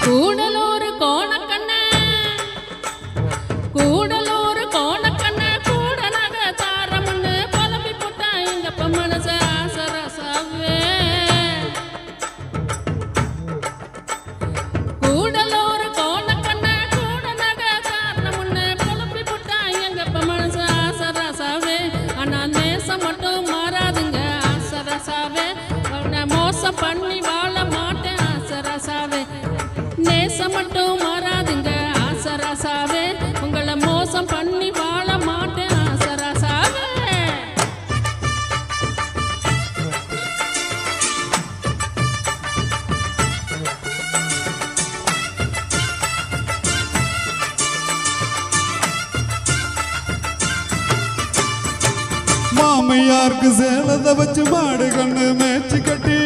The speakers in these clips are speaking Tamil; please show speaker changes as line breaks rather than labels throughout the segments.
கூடலூர் கோணக்கண்ண கூடலூர் கோணக்கண்ண கூட நக தாரமுன்னு புலம்பி போட்டா எங்கப்ப மனச ஆசரசாவே கூடலூர் கோணக்கண்ண கூட நக தாரமுன்னு புலம்பி போட்டா எங்கப்ப மனச ஆசரசாவே ஆனா நேசம் மட்டும் மாறாதுங்க ஆசரசாவே அவனை மோசம் பண்ணி வாழ மாட்டேன் ஆசரசாவே நேசம் மட்டும் மாறாதுங்க ஆசரசாவே உங்களை மோசம் பண்ணி வாழ மாட்டேன் ஆசரசாவே
மாமையாருக்கு சேலத்தை வச்சு மாடு கண்ணு மேய்ச்சி கட்டி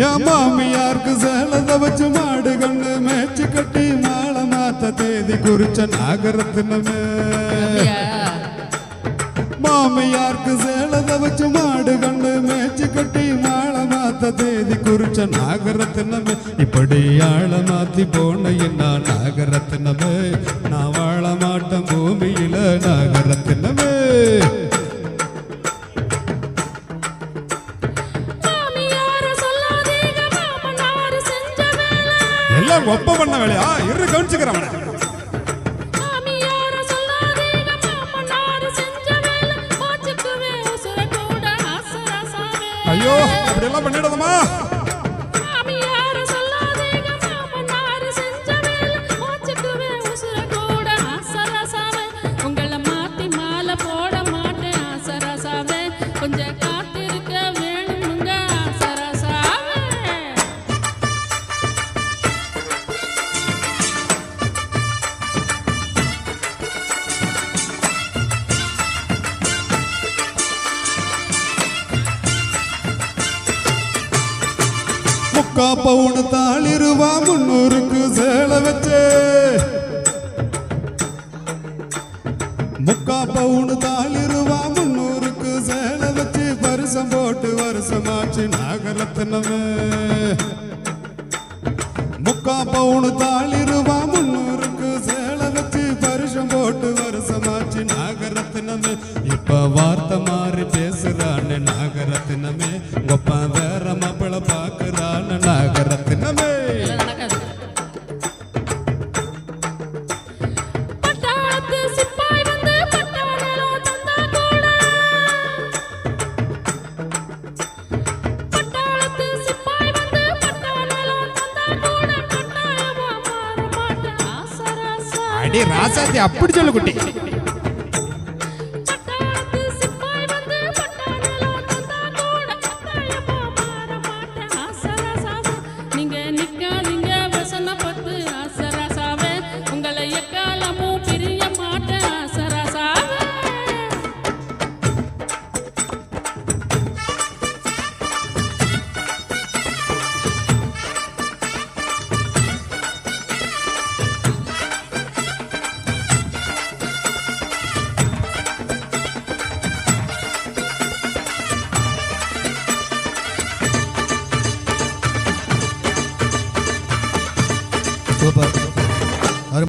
என் மாமியாருக்கு சேலத்தை வச்சு மாடு கண்ணு மேய்ச்சி கட்டி மாலை மாத்த தேதி குறிச்ச நாகரத்தினமே மாமியாருக்கு சேலத்தை வச்சு மாடு கண்ணு மேய்ச்சி கட்டி மாலை மாத்த தேதி குறிச்ச நாகரத்தினமே இப்படி ஆழ மாத்தி போன என்ன நாகரத்தினமே நான் வாழ மாட்டேன் பூமியில நாகரத்தினமே எல்லாம் ஒப்ப பண்ண வேலையா இரு கவனிச்சுக்கிறவன ஐயோ அப்படி எல்லாம் பண்ணிடுதமா
உங்களை மாத்தி மாலை போட மாட்டேன் ஆசரசாவே கொஞ்சம் காத்திருக்க வேணுங்க ஆசரசாவே
முக்கா பவுன் தாளிருவா 300க்கு சேலை வச்சே முக்கா பவுன் தாளிருவா 300க்கு சேலை வச்சு பரிசம் போட்டு வருஷமாச்சு நாகரத்தினமே முக்கா பவுன் தாளிருவா 300க்கு சேலை வச்சு பரிசம் போட்டு வருஷமாச்சு நாகரத்தினமே இப்ப வார்த்தை மாறி பேசுறான்னு நாகரத்தினமே ஒப்ப வேற மாப்பிள பாக்குறான்னு நாகரத்தினமே
அடி ராசாத்தி அப்படி சொல்லு குட்டி